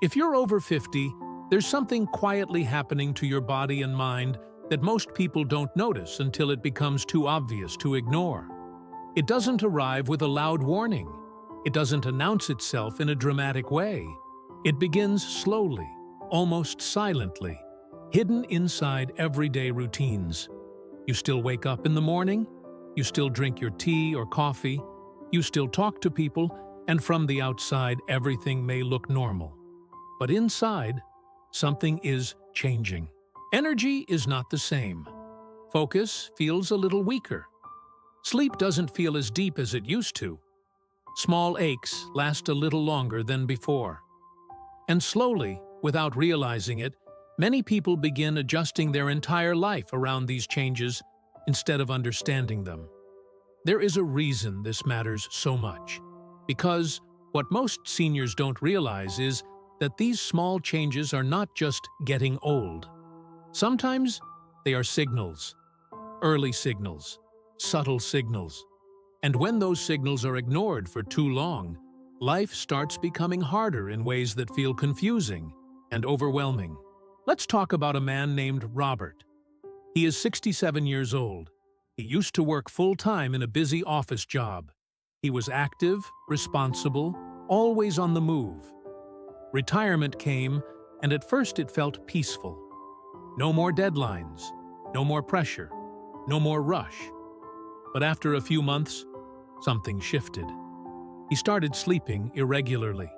If you're over 50, there's something quietly happening to your body and mind that most people don't notice until it becomes too obvious to ignore. It doesn't arrive with a loud warning. It doesn't announce itself in a dramatic way. It begins slowly, almost silently, hidden inside everyday routines. You still wake up in the morning, you still drink your tea or coffee, you still talk to people, and from the outside everything may look normal. But inside, something is changing. Energy is not the same. Focus feels a little weaker. Sleep doesn't feel as deep as it used to. Small aches last a little longer than before. And slowly, without realizing it, many people begin adjusting their entire life around these changes instead of understanding them. There is a reason this matters so much. Because what most seniors don't realize is that these small changes are not just getting old. Sometimes they are signals, early signals, subtle signals. And when those signals are ignored for too long, life starts becoming harder in ways that feel confusing and overwhelming. Let's talk about a man named Robert. He is 67 years old. He used to work full-time in a busy office job. He was active, responsible, always on the move. Retirement came, and at first it felt peaceful. No more deadlines, no more pressure, no more rush. But after a few months, something shifted. He started sleeping irregularly.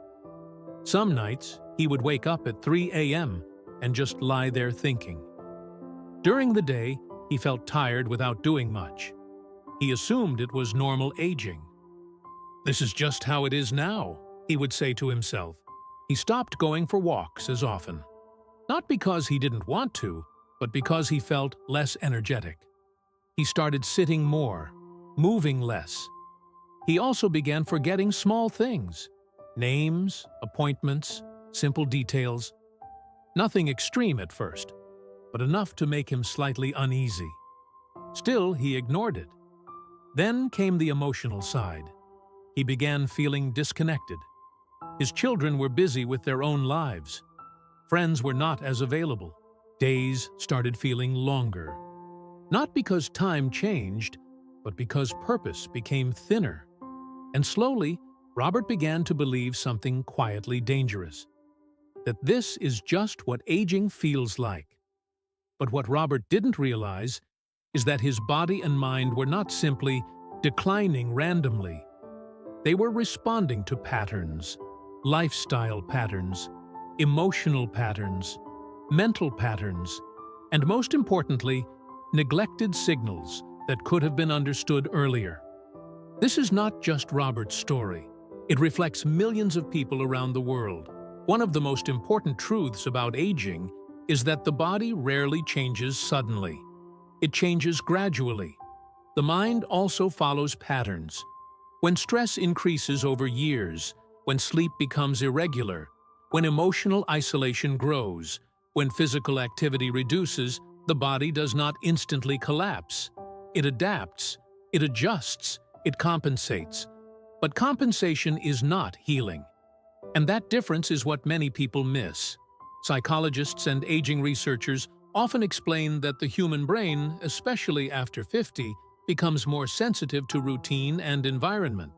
Some nights, he would wake up at 3 a.m. and just lie there thinking. During the day, he felt tired without doing much. He assumed it was normal aging. "This is just how it is now," he would say to himself. He stopped going for walks as often. Not because he didn't want to, but because he felt less energetic. He started sitting more, moving less. He also began forgetting small things, names, appointments, simple details. Nothing extreme at first, but enough to make him slightly uneasy. Still, he ignored it. Then came the emotional side. He began feeling disconnected. His children were busy with their own lives. Friends were not as available. Days started feeling longer. Not because time changed, but because purpose became thinner. And slowly, Robert began to believe something quietly dangerous. That this is just what aging feels like. But what Robert didn't realize is that his body and mind were not simply declining randomly. They were responding to patterns, lifestyle patterns, emotional patterns, mental patterns, and most importantly, neglected signals that could have been understood earlier. This is not just Robert's story. It reflects millions of people around the world. One of the most important truths about aging is that the body rarely changes suddenly. It changes gradually. The mind also follows patterns. When stress increases over years, when sleep becomes irregular, when emotional isolation grows, when physical activity reduces, the body does not instantly collapse. It adapts, it adjusts, it compensates. But compensation is not healing. And that difference is what many people miss. Psychologists and aging researchers often explain that the human brain, especially after 50, becomes more sensitive to routine and environment.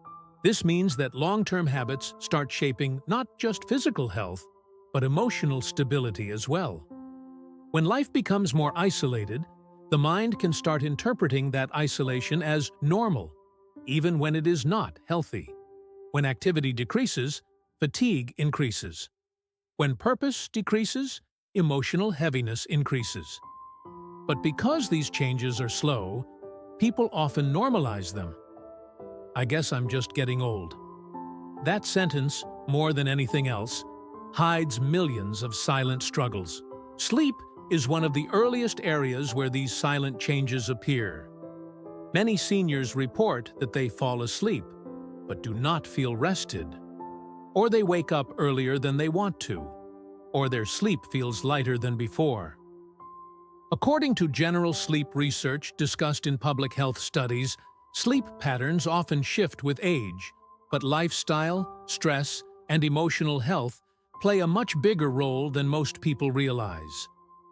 This means that long-term habits start shaping not just physical health, but emotional stability as well. When life becomes more isolated, the mind can start interpreting that isolation as normal, even when it is not healthy. When activity decreases, fatigue increases. When purpose decreases, emotional heaviness increases. But because these changes are slow, people often normalize them. "I guess I'm just getting old." That sentence, more than anything else, hides millions of silent struggles. Sleep is one of the earliest areas where these silent changes appear. Many seniors report that they fall asleep, but do not feel rested. Or they wake up earlier than they want to, or their sleep feels lighter than before. According to general sleep research discussed in public health studies, sleep patterns often shift with age, but lifestyle, stress, and emotional health play a much bigger role than most people realize.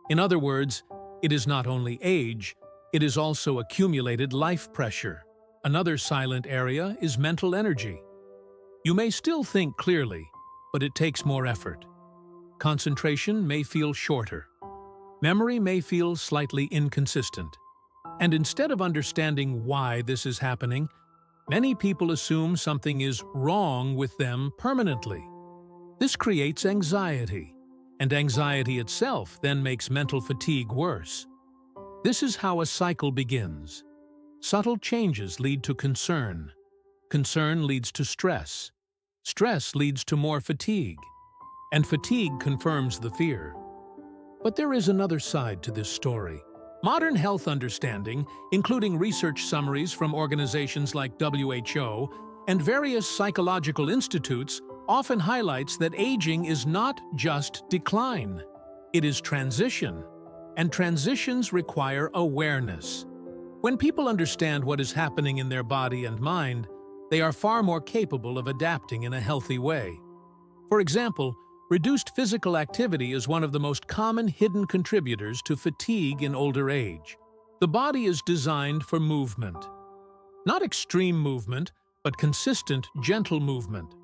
In other words, it is not only age, it is also accumulated life pressure. Another silent area is mental energy. You may still think clearly, but it takes more effort. Concentration may feel shorter. Memory may feel slightly inconsistent. And instead of understanding why this is happening, many people assume something is wrong with them permanently. This creates anxiety, and anxiety itself then makes mental fatigue worse. This is how a cycle begins. Subtle changes lead to concern. Concern leads to stress. Stress leads to more fatigue. And fatigue confirms the fear. But there is another side to this story. Modern health understanding, including research summaries from organizations like WHO and various psychological institutes, often highlights that aging is not just decline. It is transition, and transitions require awareness. When people understand what is happening in their body and mind, they are far more capable of adapting in a healthy way. For example, reduced physical activity is one of the most common hidden contributors to fatigue in older age. The body is designed for movement. Not extreme movement, but consistent, gentle movement.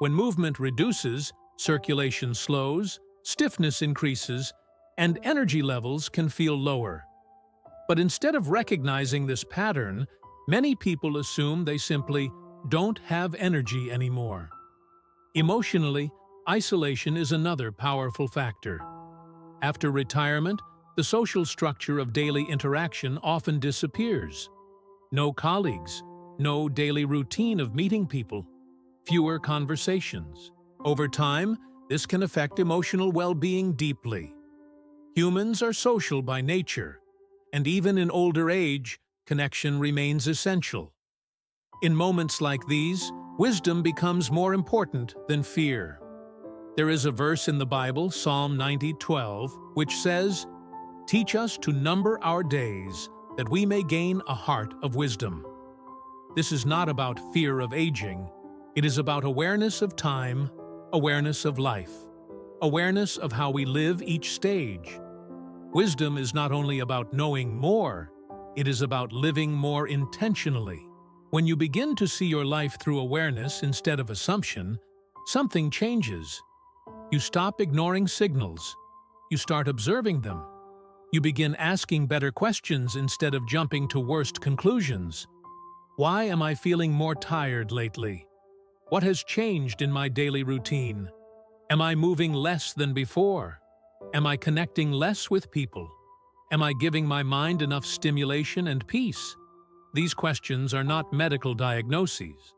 When movement reduces, circulation slows, stiffness increases, and energy levels can feel lower. But instead of recognizing this pattern, many people assume they simply don't have energy anymore. Emotionally, isolation is another powerful factor. After retirement, the social structure of daily interaction often disappears. No colleagues, no daily routine of meeting people, fewer conversations. Over time, this can affect emotional well-being deeply. Humans are social by nature, and even in older age, connection remains essential. In moments like these, wisdom becomes more important than fear. There is a verse in the Bible, Psalm 90:12, which says, "Teach us to number our days, that we may gain a heart of wisdom." This is not about fear of aging. It is about awareness of time, awareness of life, awareness of how we live each stage. Wisdom is not only about knowing more, it is about living more intentionally. When you begin to see your life through awareness instead of assumption, something changes. You stop ignoring signals. You start observing them. You begin asking better questions instead of jumping to worst conclusions. Why am I feeling more tired lately? What has changed in my daily routine? Am I moving less than before? Am I connecting less with people? Am I giving my mind enough stimulation and peace? These questions are not medical diagnoses.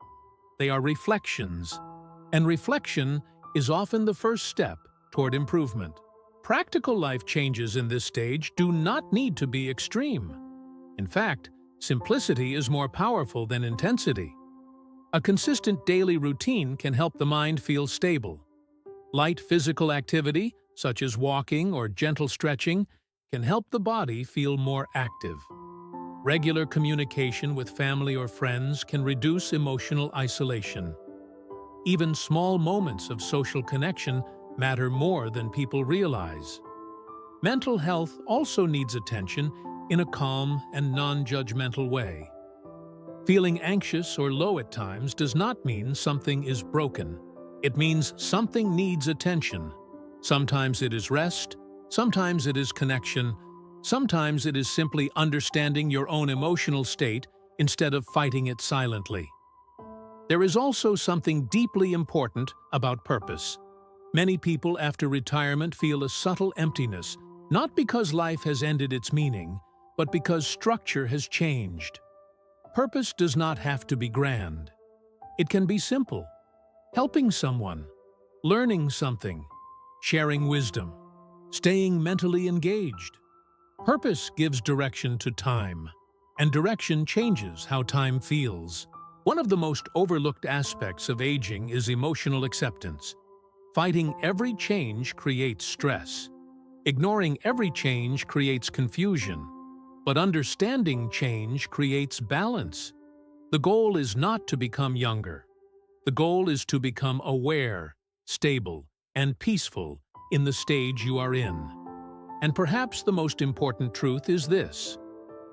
They are reflections. And reflection is often the first step toward improvement. Practical life changes in this stage do not need to be extreme. In fact, simplicity is more powerful than intensity. A consistent daily routine can help the mind feel stable. Light physical activity, such as walking or gentle stretching, can help the body feel more active. Regular communication with family or friends can reduce emotional isolation. Even small moments of social connection matter more than people realize. Mental health also needs attention in a calm and non-judgmental way. Feeling anxious or low at times does not mean something is broken. It means something needs attention. Sometimes it is rest, sometimes it is connection, sometimes it is simply understanding your own emotional state instead of fighting it silently. There is also something deeply important about purpose. Many people after retirement feel a subtle emptiness, not because life has ended its meaning, but because structure has changed. Purpose does not have to be grand. It can be simple. Helping someone, learning something, sharing wisdom, staying mentally engaged. Purpose gives direction to time, and direction changes how time feels. One of the most overlooked aspects of aging is emotional acceptance. Fighting every change creates stress. Ignoring every change creates confusion. But understanding change creates balance. The goal is not to become younger. The goal is to become aware, stable, and peaceful in the stage you are in. And perhaps the most important truth is this: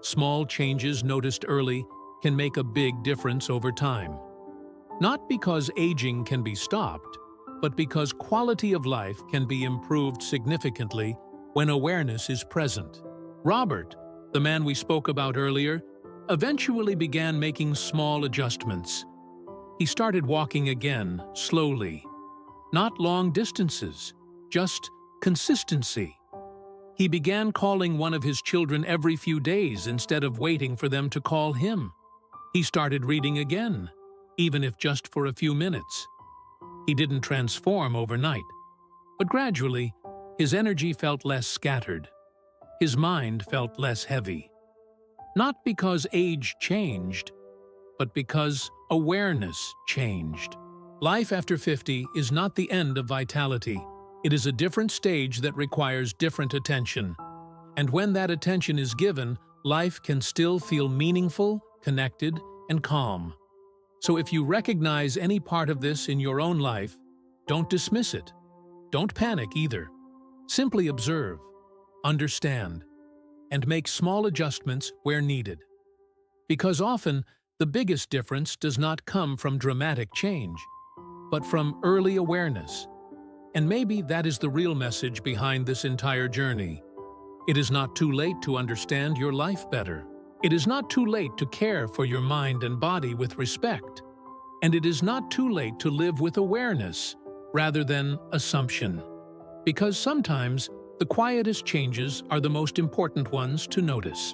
small changes noticed early can make a big difference over time. Not because aging can be stopped, but because quality of life can be improved significantly when awareness is present. Robert, the man we spoke about earlier, eventually began making small adjustments. He started walking again, slowly. Not long distances, just consistency. He began calling one of his children every few days instead of waiting for them to call him. He started reading again, even if just for a few minutes. He didn't transform overnight, but gradually, his energy felt less scattered. His mind felt less heavy. Not because age changed, but because awareness changed. Life after 50 is not the end of vitality. It is a different stage that requires different attention. And when that attention is given, life can still feel meaningful, connected, and calm. So if you recognize any part of this in your own life, don't dismiss it. Don't panic either. Simply observe, understand, and make small adjustments where needed. Because often, the biggest difference does not come from dramatic change, but from early awareness. And maybe that is the real message behind this entire journey. It is not too late to understand your life better. It is not too late to care for your mind and body with respect. And it is not too late to live with awareness rather than assumption. Because sometimes the quietest changes are the most important ones to notice.